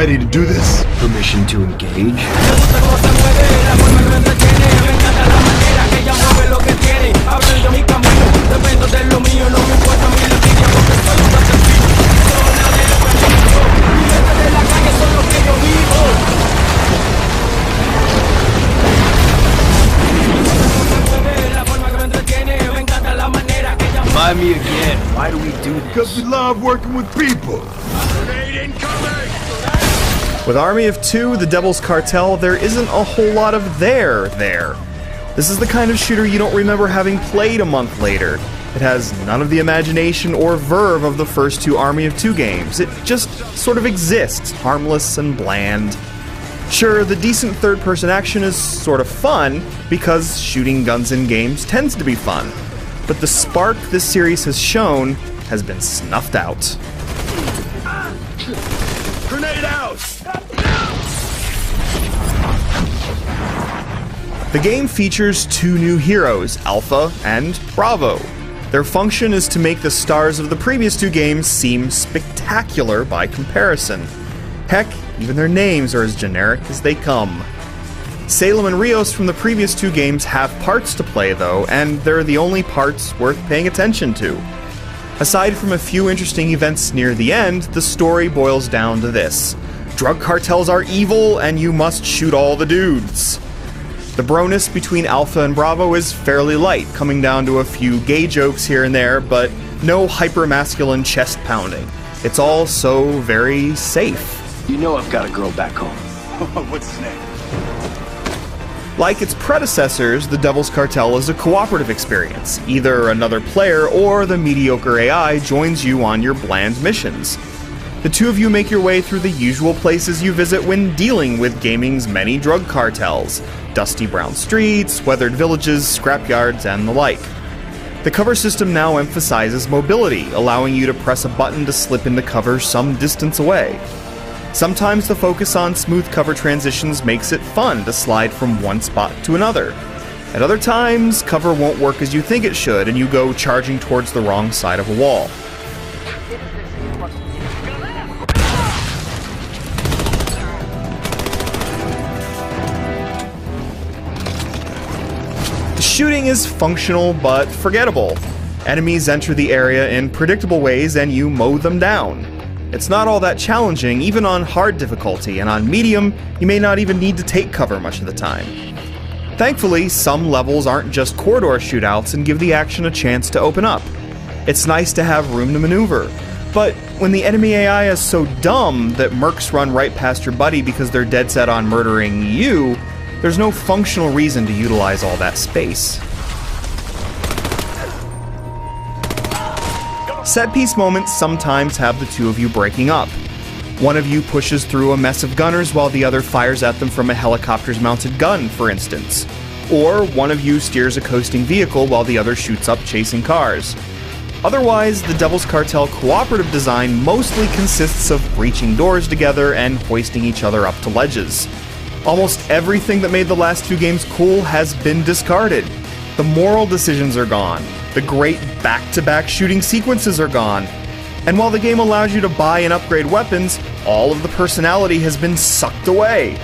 ready to do this? Permission to engage? Remind me again, why do we do this? Because we love working with people. With Army of Two, The Devil's Cartel, there isn't a whole lot of there. This is the kind of shooter you don't remember having played a month later. It has none of the imagination or verve of the first two Army of Two games. It just sort of exists, harmless and bland. Sure, the decent third-person action is sort of fun, because shooting guns in games tends to be fun. But the spark this series has shown has been snuffed out. Grenade out! The game features two new heroes, Alpha and Bravo. Their function is to make the stars of the previous two games seem spectacular by comparison. Heck, even their names are as generic as they come. Salem and Rios from the previous two games have parts to play though, and they're the only parts worth paying attention to. Aside from a few interesting events near the end, the story boils down to this. Drug cartels are evil, and you must shoot all the dudes. The broness between Alpha and Bravo is fairly light, coming down to a few gay jokes here and there, but no hyper-masculine chest pounding. It's all so very safe. You know I've got a girl back home. What's his name? Like its predecessors, The Devil's Cartel is a cooperative experience. Either another player or the mediocre AI joins you on your bland missions. The two of you make your way through the usual places you visit when dealing with gaming's many drug cartels. Dusty brown streets, weathered villages, scrapyards, and the like. The cover system now emphasizes mobility, allowing you to press a button to slip into cover some distance away. Sometimes the focus on smooth cover transitions makes it fun to slide from one spot to another. At other times, cover won't work as you think it should, and you go charging towards the wrong side of a wall. The shooting is functional but forgettable. Enemies enter the area in predictable ways and you mow them down. It's not all that challenging, even on hard difficulty, and on medium, you may not even need to take cover much of the time. Thankfully, some levels aren't just corridor shootouts and give the action a chance to open up. It's nice to have room to maneuver, but when the enemy AI is so dumb that mercs run right past your buddy because they're dead set on murdering you, there's no functional reason to utilize all that space. Set-piece moments sometimes have the two of you breaking up. One of you pushes through a mess of gunners while the other fires at them from a helicopter's mounted gun, for instance. Or one of you steers a coasting vehicle while the other shoots up chasing cars. Otherwise, the Devil's Cartel cooperative design mostly consists of breaching doors together and hoisting each other up to ledges. Almost everything that made the last two games cool has been discarded. The moral decisions are gone. The great back-to-back shooting sequences are gone. And while the game allows you to buy and upgrade weapons, all of the personality has been sucked away.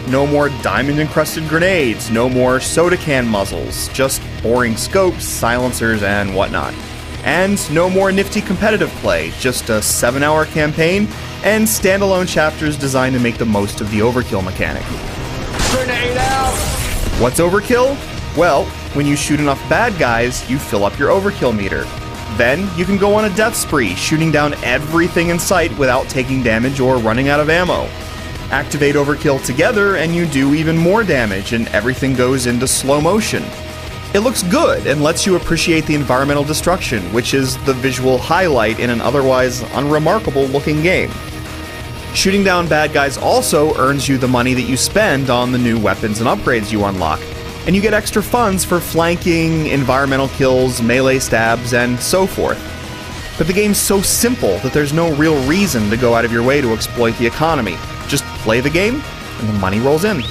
No more diamond-encrusted grenades, no more soda can muzzles, just boring scopes, silencers, and whatnot. And no more nifty competitive play, just a 7-hour campaign and standalone chapters designed to make the most of the overkill mechanic. Grenade out! What's overkill? Well, when you shoot enough bad guys, you fill up your overkill meter. Then, you can go on a death spree, shooting down everything in sight without taking damage or running out of ammo. Activate overkill together and you do even more damage, and everything goes into slow motion. It looks good and lets you appreciate the environmental destruction, which is the visual highlight in an otherwise unremarkable looking game. Shooting down bad guys also earns you the money that you spend on the new weapons and upgrades you unlock, and you get extra funds for flanking, environmental kills, melee stabs, and so forth. But the game's so simple that there's no real reason to go out of your way to exploit the economy. Just play the game, and the money rolls in.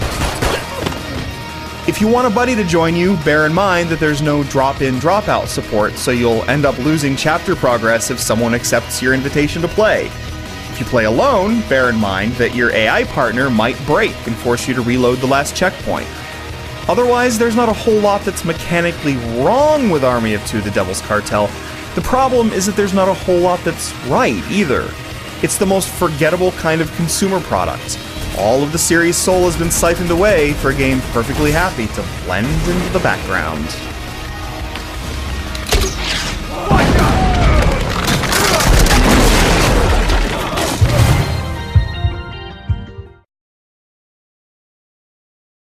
If you want a buddy to join you, bear in mind that there's no drop-in, drop-out support, so you'll end up losing chapter progress if someone accepts your invitation to play. If you play alone, bear in mind that your AI partner might break and force you to reload the last checkpoint. Otherwise, there's not a whole lot that's mechanically wrong with Army of Two: The Devil's Cartel. The problem is that there's not a whole lot that's right, either. It's the most forgettable kind of consumer product. All of the series' soul has been siphoned away for a game perfectly happy to blend into the background.